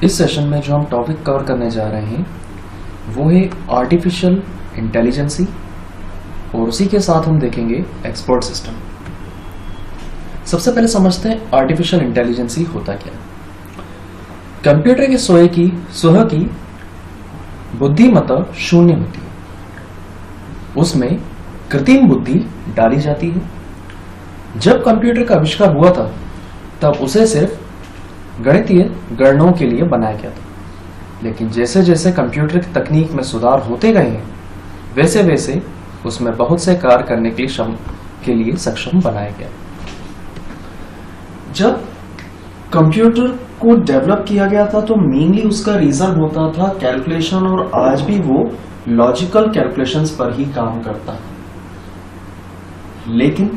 इस सेशन में जो हम टॉपिक कवर करने जा रहे हैं वो है आर्टिफिशियल इंटेलिजेंसी और उसी के साथ हम देखेंगे एक्सपर्ट सिस्टम। सबसे पहले समझते हैं आर्टिफिशियल इंटेलिजेंसी होता क्या है। कंप्यूटर के स्वयं की बुद्धिमत्ता शून्य होती है, उसमें कृत्रिम बुद्धि डाली जाती है। जब कंप्यूटर का आविष्कार हुआ था तब उसे सिर्फ गणितीय गणनाओं के लिए बनाया गया था, लेकिन जैसे जैसे कंप्यूटर की तकनीक में सुधार होते गए हैं वैसे वैसे उसमें बहुत से कार्य करने के लिए सक्षम बनाया गया। जब कंप्यूटर को डेवलप किया गया था तो मेनली उसका रीजन होता था कैलकुलेशन, और आज भी वो लॉजिकल कैलकुलेशंस पर ही काम करता है। लेकिन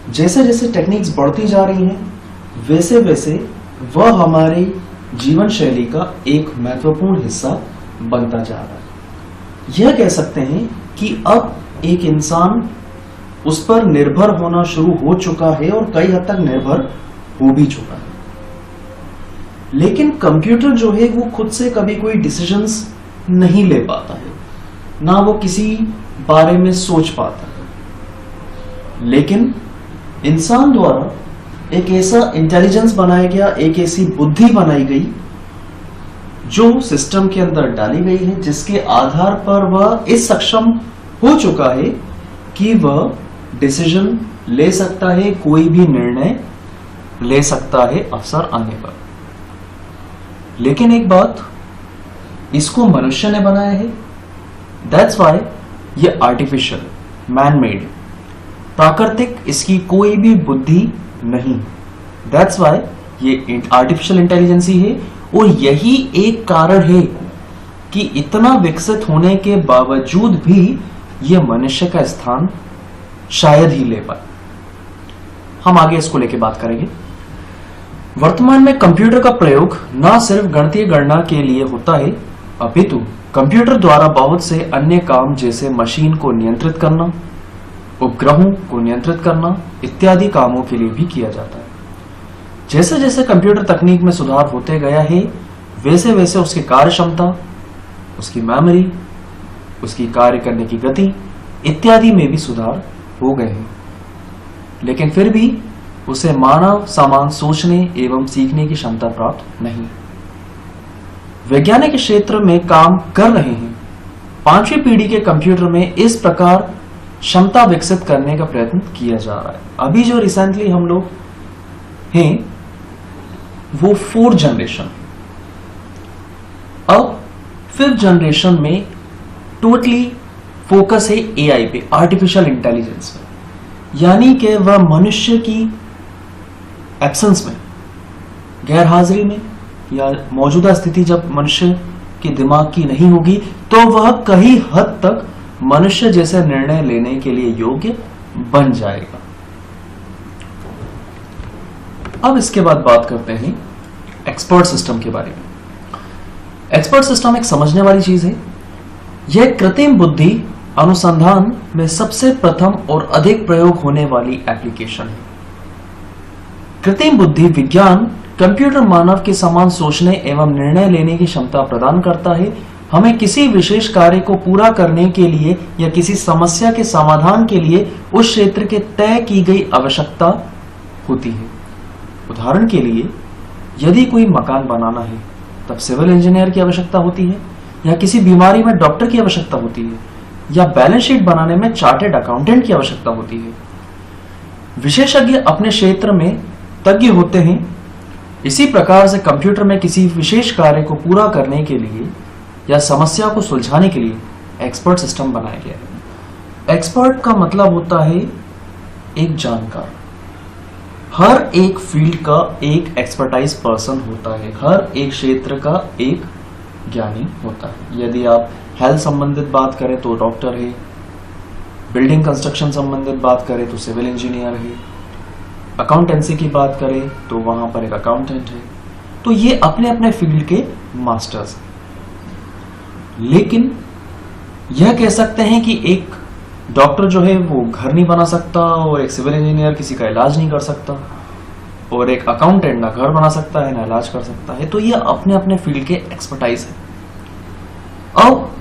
जैसे जैसे टेक्निक्स बढ़ती जा रही हैं वैसे वैसे वह हमारी जीवन शैली का एक महत्वपूर्ण हिस्सा बनता जा रहा है। यह कह सकते हैं कि अब एक इंसान उस पर निर्भर होना शुरू हो चुका है और कई हद तक निर्भर हो भी चुका है। लेकिन कंप्यूटर जो है वो खुद से कभी कोई डिसीजंस नहीं ले पाता है, ना वो किसी बारे में सोच पाता है। लेकिन इंसान द्वारा एक ऐसा इंटेलिजेंस बनाया गया, एक ऐसी बुद्धि बनाई गई जो सिस्टम के अंदर डाली गई है, जिसके आधार पर वह इस सक्षम हो चुका है कि वह डिसीजन ले सकता है, कोई भी निर्णय ले सकता है अवसर आने पर। लेकिन एक बात, इसको मनुष्य ने बनाया है, दैट्स वाई ये आर्टिफिशियल, मैन मेड, प्राकृतिक इसकी कोई भी बुद्धि नहीं, दैट्स वाई ये आर्टिफिशियल इंटेलिजेंसी है। और यही एक कारण है कि इतना विकसित होने के बावजूद भी ये मनुष्य का स्थान शायद ही ले पाए। हम आगे इसको लेके बात करेंगे। वर्तमान में कंप्यूटर का प्रयोग न सिर्फ गणितीय गणना के लिए होता है, अपितु कंप्यूटर द्वारा बहुत से अन्य काम जैसे मशीन को नियंत्रित करना, उपग्रहों को नियंत्रित करना इत्यादि कामों के लिए भी किया जाता है। जैसे जैसे कंप्यूटर तकनीक में सुधार होते गया है वैसे वैसे उसकी कार्य क्षमता, उसकी मेमोरी, उसकी कार्य करने की गति इत्यादि में भी सुधार हो गए हैं, लेकिन फिर भी उसे मानव समान सोचने एवं सीखने की क्षमता प्राप्त नहीं। वैज्ञानिक क्षेत्र में काम कर रहे हैं 5वीं पीढ़ी के कंप्यूटर में इस प्रकार क्षमता विकसित करने का प्रयत्न किया जा रहा है। अभी जो रिसेंटली हम लोग हैं वो 4th जनरेशन, अब 5th जनरेशन में टोटली फोकस है एआई पे, आर्टिफिशियल इंटेलिजेंस पे, यानी कि वह मनुष्य की एब्सेंस में, गैर हाजिरी में या मौजूदा स्थिति जब मनुष्य के दिमाग की नहीं होगी तो वह कई हद तक मनुष्य जैसे निर्णय लेने के लिए योग्य बन जाएगा। अब इसके बाद बात करते हैं एक्सपर्ट सिस्टम के बारे में। एक्सपर्ट सिस्टम एक समझने वाली चीज है। यह कृत्रिम बुद्धि अनुसंधान में सबसे प्रथम और अधिक प्रयोग होने वाली एप्लीकेशन है। कृत्रिम बुद्धि विज्ञान कंप्यूटर मानव के समान सोचने एवं निर्णय लेने की क्षमता प्रदान करता है। हमें किसी विशेष कार्य को पूरा करने के लिए या किसी समस्या के समाधान के लिए उस क्षेत्र के तय की गई आवश्यकता होती है। उदाहरण के लिए, यदि कोई मकान बनाना है तब सिविल इंजीनियर की आवश्यकता होती है, या किसी बीमारी में डॉक्टर की आवश्यकता होती है, या बैलेंस शीट बनाने में चार्टेड अकाउंटेंट की आवश्यकता होती है। विशेषज्ञ अपने क्षेत्र में तज्ञ होते हैं। इसी प्रकार से कंप्यूटर में किसी विशेष कार्य को पूरा करने के लिए या समस्या को सुलझाने के लिए एक्सपर्ट सिस्टम बनाया गया है। एक्सपर्ट का मतलब होता है एक जानकार। हर एक फील्ड का एक एक्सपर्टाइज पर्सन होता है, हर एक क्षेत्र का एक ज्ञानी होता है। यदि आप हेल्थ संबंधित बात करें तो डॉक्टर है, बिल्डिंग कंस्ट्रक्शन संबंधित बात करें तो सिविल इंजीनियर है, अकाउंटेंसी की बात करें तो वहां पर एक अकाउंटेंट है। तो ये अपने अपने फील्ड के मास्टर्स हैं। लेकिन यह कह सकते हैं कि एक डॉक्टर जो है वो घर नहीं बना सकता और एक सिविल इंजीनियर किसी का इलाज नहीं कर सकता। और एक अकाउंटेंट ना घर बना सकता है ना इलाज कर सकता है। तो ये अपने अपने फील्ड के एक्सपर्टाइज है। अब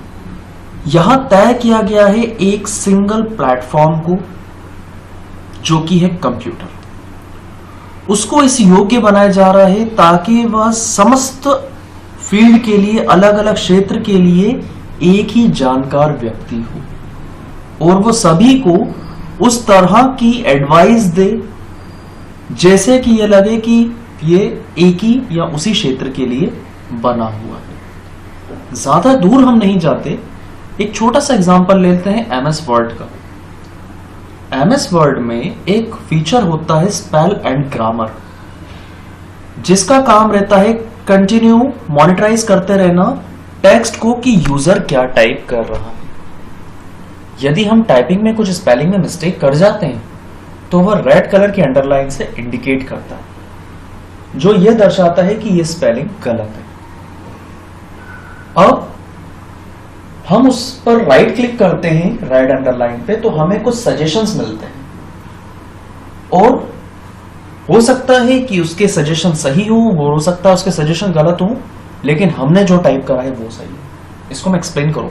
यहां तय किया गया है एक सिंगल प्लेटफॉर्म को, जो कि है कंप्यूटर। उसको इस योग्य बनाया जा रहा है ताकि वह समस्त फील्ड के लिए, अलग अलग क्षेत्र के लिए एक ही जानकार व्यक्ति हो और वो सभी को उस तरह की एडवाइस दे जैसे कि ये लगे कि ये एक ही या उसी क्षेत्र के लिए बना हुआ है। ज्यादा दूर हम नहीं जाते, एक छोटा सा एग्जांपल लेते हैं एमएस वर्ड का। एमएस वर्ड में एक फीचर होता है स्पेल एंड ग्रामर, जिसका काम रहता है कंटिन्यू मॉनिटराइज करते रहना टेक्स्ट को कि यूजर क्या टाइप कर रहा है। यदि हम टाइपिंग में कुछ स्पेलिंग में मिस्टेक कर जाते हैं तो वह रेड कलर की अंडरलाइन से इंडिकेट करता है, जो यह दर्शाता है कि यह स्पेलिंग गलत है। अब हम उस पर राइट क्लिक करते हैं रेड अंडरलाइन पे, तो हमें कुछ सजेशंस मिलते हैं और हो सकता है कि उसके सजेशन सही हो सकता है उसके सजेशन गलत हो, लेकिन हमने जो टाइप करा है वो सही है। इसको मैं एक्सप्लेन करूं।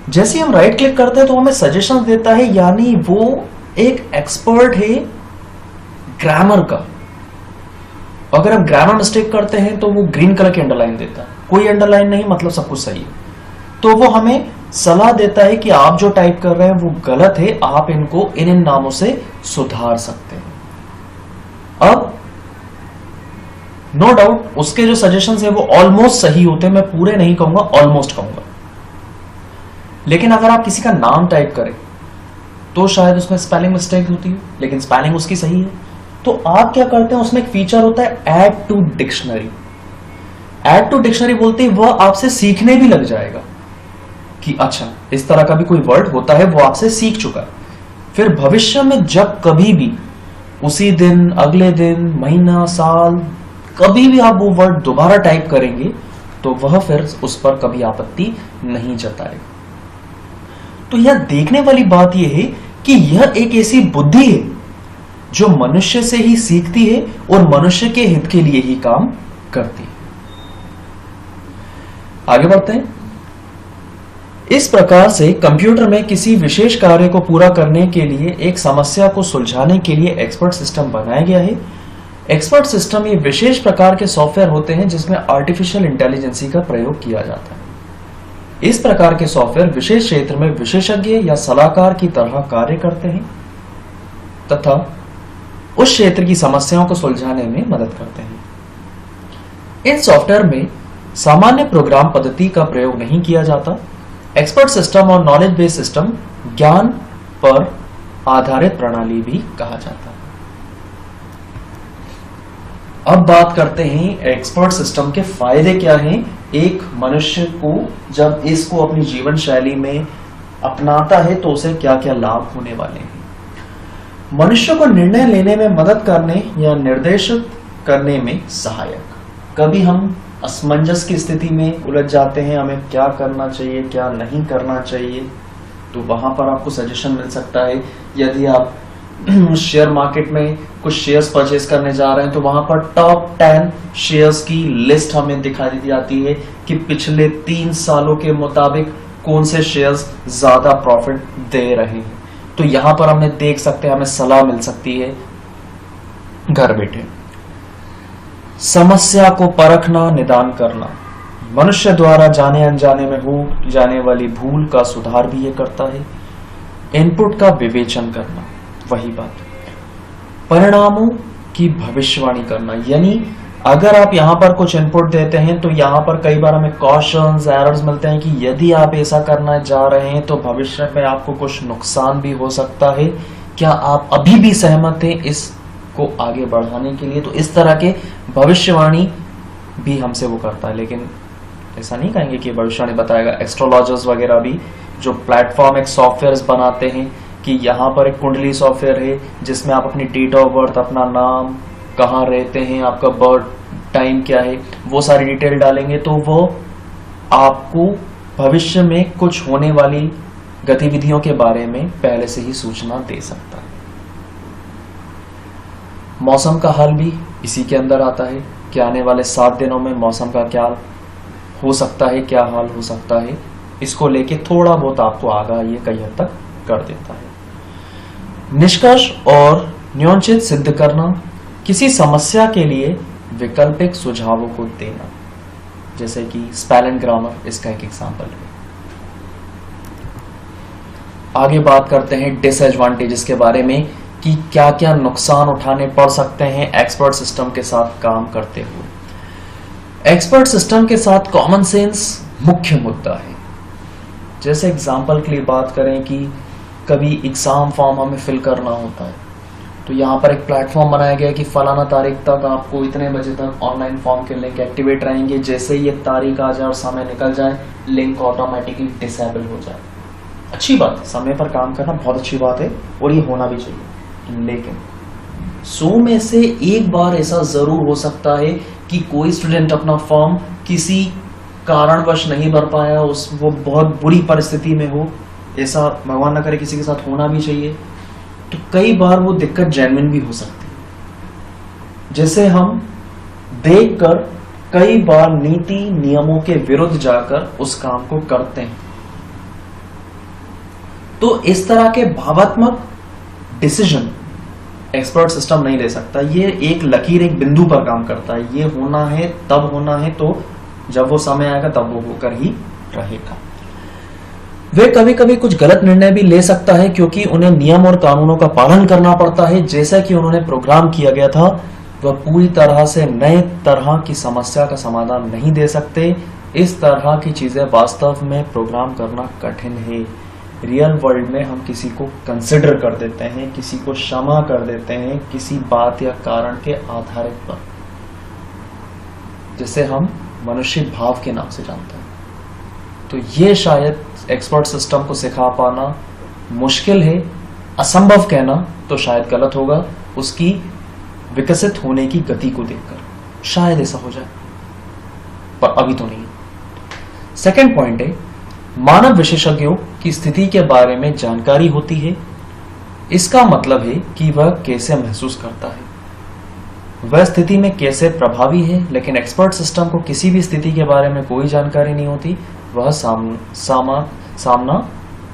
जैसे हम राइट क्लिक करते हैं तो हमें सजेशन देता है, यानी वो एक एक्सपर्ट है ग्रामर का। अगर हम ग्रामर मिस्टेक करते हैं तो वो ग्रीन कलर की अंडरलाइन देता है, कोई अंडरलाइन नहीं, मतलब सब कुछ सही है। तो वो हमें सलाह देता है कि आप जो टाइप कर रहे हैं वो गलत है, आप इनको इन नामों से सुधार सकते हैं। अब नो डाउट उसके जो सजेशंस है वो ऑलमोस्ट सही होते हैं, मैं पूरे नहीं कहूंगा, ऑलमोस्ट कहूंगा। लेकिन अगर आप किसी का नाम टाइप करें तो शायद उसमें स्पेलिंग मिस्टेक होती है, लेकिन स्पेलिंग उसकी सही है। तो आप क्या करते हैं, उसमें एक फीचर होता है add to dictionary. Add to dictionary बोलते ही वह आपसे सीखने भी लग जाएगा कि अच्छा इस तरह का भी कोई वर्ड होता है, वो आपसे सीख चुका है। फिर भविष्य में जब कभी भी उसी दिन, अगले दिन, महीना, साल, कभी भी आप वो वर्ड दोबारा टाइप करेंगे तो वह फिर उस पर कभी आपत्ति नहीं जताएगा। तो यह देखने वाली बात यह है कि यह एक ऐसी बुद्धि है जो मनुष्य से ही सीखती है और मनुष्य के हित के लिए ही काम करती है। आगे बढ़ते हैं। इस प्रकार से कंप्यूटर में किसी विशेष कार्य को पूरा करने के लिए, एक समस्या को सुलझाने के लिए एक्सपर्ट सिस्टम बनाया गया है। एक्सपर्ट सिस्टम ये विशेष प्रकार के सॉफ्टवेयर होते हैं जिसमें आर्टिफिशियल इंटेलिजेंस का प्रयोग किया जाता है। इस प्रकार के सॉफ्टवेयर विशेष क्षेत्र में विशेषज्ञ या सलाहकार की तरह कार्य करते हैं तथा उस क्षेत्र की समस्याओं को सुलझाने में मदद करते हैं। इन सॉफ्टवेयर में सामान्य प्रोग्राम पद्धति का प्रयोग नहीं किया जाता। एक्सपर्ट सिस्टम और नॉलेज बेस्ड सिस्टम ज्ञान पर आधारित प्रणाली भी कहा जाता है। अब बात करते हैं एक्सपर्ट सिस्टम के फायदे क्या हैं एक मनुष्य को जब इसको अपनी जीवन शैली में अपनाता है तो उसे क्या क्या लाभ होने वाले हैं। मनुष्य को निर्णय लेने में मदद करने या निर्देशित करने में सहायक। कभी हम असमंजस की स्थिति में उलझ जाते हैं, हमें क्या करना चाहिए क्या नहीं करना चाहिए, तो वहां पर आपको सजेशन मिल सकता है। यदि आप शेयर मार्केट में कुछ शेयर्स परचेज करने जा रहे हैं तो वहां पर टॉप 10 शेयर्स की लिस्ट हमें दिखाई जाती है कि पिछले 3 सालों के मुताबिक कौन से शेयर्स ज्यादा प्रॉफिट दे रहे हैं। तो यहां पर हमें देख सकते हैं, हमें सलाह मिल सकती है घर बैठे। समस्या को परखना, निदान करना, मनुष्य द्वारा जाने अनजाने में हो जाने वाली भूल का सुधार भी ये करता है। इनपुट का विवेचन करना, वही बात, परिणामों की भविष्यवाणी करना, यानी अगर आप यहां पर कुछ इनपुट देते हैं तो यहां पर कई बार हमें कॉशंस, एरर्स मिलते हैं कि यदि आप ऐसा करना जा रहे हैं तो भविष्य में आपको कुछ नुकसान भी हो सकता है। क्या आप अभी भी सहमत हैं इसको आगे बढ़ाने के लिए? तो इस तरह के भविष्यवाणी भी हमसे वो करता है। लेकिन ऐसा नहीं कहेंगे कि भविष्यवाणी बताएगा। एस्ट्रोलॉजर्स वगैरह भी जो प्लेटफॉर्म एक सॉफ्टवेयर बनाते हैं कि यहाँ पर एक कुंडली सॉफ्टवेयर है जिसमें आप अपनी डेट ऑफ बर्थ, अपना नाम, कहाँ रहते हैं, आपका बर्थ टाइम क्या है, वो सारी डिटेल डालेंगे तो वो आपको भविष्य में कुछ होने वाली गतिविधियों के बारे में पहले से ही सूचना दे सकता है। मौसम का हाल भी इसी के अंदर आता है कि आने वाले 7 दिनों में मौसम का क्या हो सकता है, क्या हाल हो सकता है, इसको लेके थोड़ा बहुत आपको आगाही कई हद तक कर देता है। निष्कर्ष और न्यूनचित सिद्ध करना, किसी समस्या के लिए वैकल्पिक सुझावों को देना, जैसे कि स्पेल एंड ग्रामर इसका एक एग्जांपल है। आगे बात करते हैं डिसएडवांटेजेस के बारे में कि क्या क्या नुकसान उठाने पड़ सकते हैं एक्सपर्ट सिस्टम के साथ काम करते हुए। एक्सपर्ट सिस्टम के साथ कॉमन सेंस मुख्य मुद्दा है। जैसे एग्जांपल के लिए बात करें कि कभी एग्जाम फॉर्म हमें फिल करना होता है, तो यहाँ पर एक प्लेटफॉर्म बनाया गया है कि फलाना तारीख तक आपको इतने बजे तक ऑनलाइन फॉर्म के लिंक एक्टिवेट रहेंगे। जैसे ही ये तारीख आ जाए और समय निकल जाए, लिंक ऑटोमेटिकली डिसेबल हो जाए। अच्छी बात है, समय पर काम करना बहुत अच्छी बात है और ये होना भी चाहिए, लेकिन 100 में से एक बार ऐसा जरूर हो सकता है कि कोई स्टूडेंट अपना फॉर्म किसी कारणवश नहीं भर पाया, वो बहुत बुरी परिस्थिति में हो, ऐसा भगवान ना करे किसी के साथ होना भी चाहिए, तो कई बार वो दिक्कत जेन्युइन भी हो सकती है। जैसे हम देखकर कई बार नीति नियमों के विरुद्ध जाकर उस काम को करते हैं, तो इस तरह के भावात्मक डिसीजन एक्सपर्ट सिस्टम नहीं ले सकता। ये एक लकीर, एक बिंदु पर काम करता है, ये होना है तब होना है, तो जब वो समय आएगा तब वो होकर ही रहेगा। वे कभी कभी कुछ गलत निर्णय भी ले सकता है क्योंकि उन्हें नियम और कानूनों का पालन करना पड़ता है। जैसा कि उन्होंने प्रोग्राम किया गया था, वह पूरी तरह से नए तरह की समस्या का समाधान नहीं दे सकते। इस तरह की चीजें वास्तव में प्रोग्राम करना कठिन है। रियल वर्ल्ड में हम किसी को कंसिडर कर देते हैं, किसी को क्षमा कर देते हैं किसी बात या कारण के आधारित पर, जिसे हम मनुष्य भाव के नाम से जानते हैं। तो ये शायद एक्सपर्ट सिस्टम को सिखा पाना मुश्किल है। असंभव कहना तो शायद गलत होगा, उसकी विकसित होने की गति को देखकर शायद ऐसा हो जाए, पर अभी तो नहीं। सेकंड पॉइंट है, मानव विशेषज्ञों की स्थिति के बारे में जानकारी होती है। इसका मतलब है कि वह कैसे महसूस करता है, वह स्थिति में कैसे प्रभावी है, लेकिन एक्सपर्ट सिस्टम को किसी भी स्थिति के बारे में कोई जानकारी नहीं होती। वह सामना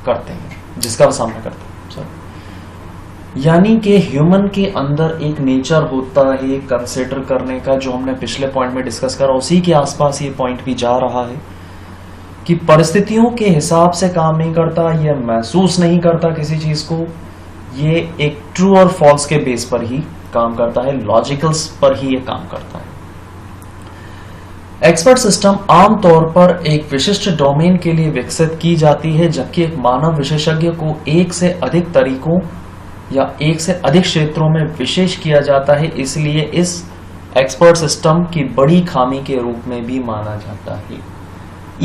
करते हैं, जिसका वह सामना करते हैं। यानी कि ह्यूमन के अंदर एक नेचर होता है कंसिडर करने का, जो हमने पिछले पॉइंट में डिस्कस करा, उसी के आसपास ये पॉइंट भी जा रहा है कि परिस्थितियों के हिसाब से काम नहीं करता, यह महसूस नहीं करता किसी चीज को, ये एक ट्रू और फॉल्स के बेस पर ही काम करता है, लॉजिकल्स पर ही ये काम करता है। एक्सपर्ट सिस्टम आमतौर पर एक विशिष्ट डोमेन के लिए विकसित की जाती है, जबकि एक मानव विशेषज्ञ को एक से अधिक तरीकों या एक से अधिक क्षेत्रों में विशेष किया जाता है। इसलिए इस एक्सपर्ट सिस्टम की बड़ी खामी के रूप में भी माना जाता है।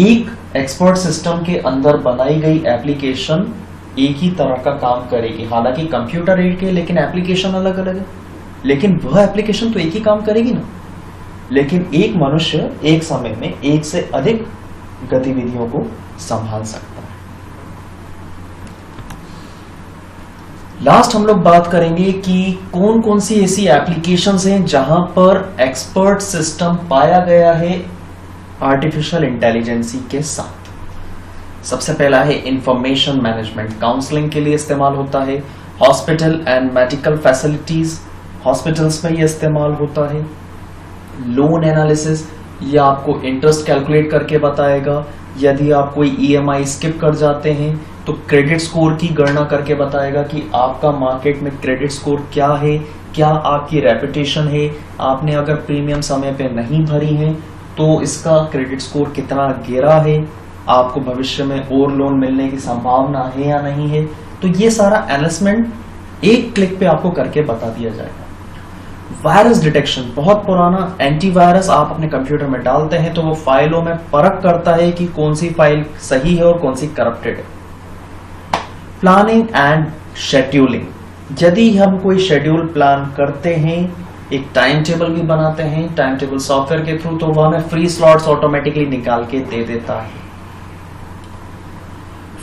एक एक्सपर्ट सिस्टम के अंदर बनाई गई एप्लीकेशन एक ही तरह का काम करेगी, हालांकि कंप्यूटर एड के, लेकिन एप्लीकेशन अलग अलग है, लेकिन वह एप्लीकेशन तो एक ही काम करेगी ना। लेकिन एक मनुष्य एक समय में एक से अधिक गतिविधियों को संभाल सकता है। लास्ट हम लोग बात करेंगे कि कौन कौन सी ऐसी एप्लीकेशंस हैं जहां पर एक्सपर्ट सिस्टम पाया गया है आर्टिफिशियल इंटेलिजेंसी के साथ। सबसे पहला है इंफॉर्मेशन मैनेजमेंट, काउंसलिंग के लिए इस्तेमाल होता है। Hospital and medical facilities, hospitals में यह इस्तेमाल होता है। लोन एनालिसिस, ये आपको इंटरेस्ट कैलकुलेट करके बताएगा। यदि आप कोई ईएमआई स्किप कर जाते हैं तो क्रेडिट स्कोर की गणना करके बताएगा कि आपका मार्केट में क्रेडिट स्कोर क्या है, क्या आपकी रेपुटेशन है। आपने अगर प्रीमियम समय पे नहीं भरी है तो इसका क्रेडिट स्कोर कितना गिरा है, आपको भविष्य में और लोन मिलने की संभावना है या नहीं है। तो ये सारा एनालिसमेंट एक क्लिक पे आपको करके बता दिया जाएगा। वायरस डिटेक्शन, बहुत पुराना एंटीवायरस आप अपने कंप्यूटर में डालते हैं तो वो फाइलों में परख करता है कि कौन सी फाइल सही है और कौन सी करप्टेड है। प्लानिंग एंड शेड्यूलिंग, यदि हम कोई शेड्यूल प्लान करते हैं, एक टाइम टेबल भी बनाते हैं टाइम टेबल सॉफ्टवेयर के थ्रू, तो वह हमें फ्री स्लॉट्स ऑटोमेटिकली निकाल के दे देता है।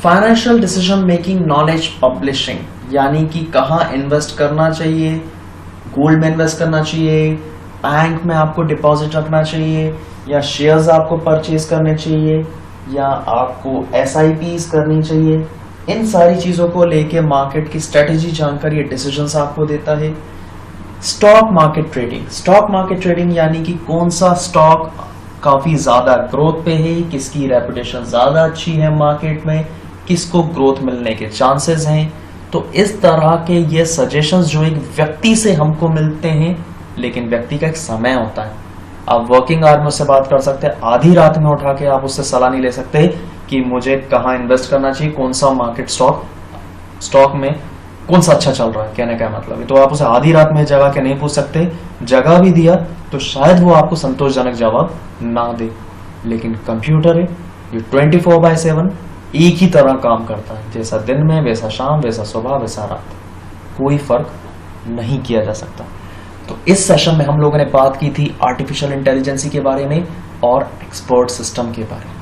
Financial decision making, knowledge publishing, यानी कि कहां इन्वेस्ट करना चाहिए, गोल्ड में इन्वेस्ट करना चाहिए, बैंक में आपको डिपॉजिट रखना चाहिए, या शेयर्स आपको परचेज करने चाहिए, या आपको SIPs करनी चाहिए, इन सारी चीजों को लेके मार्केट की स्ट्रेटेजी जानकर ये डिसीजंस आपको देता है। स्टॉक मार्केट ट्रेडिंग यानी कि कौन सा स्टॉक काफी ज्यादा ग्रोथ पे है, किसकी रेपुटेशन ज्यादा अच्छी है मार्केट में, किसको ग्रोथ मिलने के चांसेस हैं। तो इस तरह के ये सजेशंस जो एक व्यक्ति से हमको मिलते हैं, लेकिन व्यक्ति का एक समय होता है। आप वर्किंग आवर में उससे बात कर सकते हैं, आधी रात में उठा के आप उससे सलाह नहीं ले सकते कि मुझे कहाँ इन्वेस्ट करना चाहिए, कौन सा मार्केट स्टॉक में कौन सा अच्छा चल रहा है, कहने का मतलब है। तो आप उसे आधी रात में जगह के नहीं पूछ सकते, जगह भी दिया तो शायद वो आपको संतोषजनक जवाब ना दे। लेकिन कंप्यूटर है, ये 24/7 एक ही तरह काम करता है, जैसा दिन में वैसा शाम, वैसा सुबह वैसा रात, कोई फर्क नहीं किया जा सकता। तो इस सेशन में हम लोगों ने बात की थी आर्टिफिशियल इंटेलिजेंसी के बारे में और एक्सपर्ट सिस्टम के बारे में।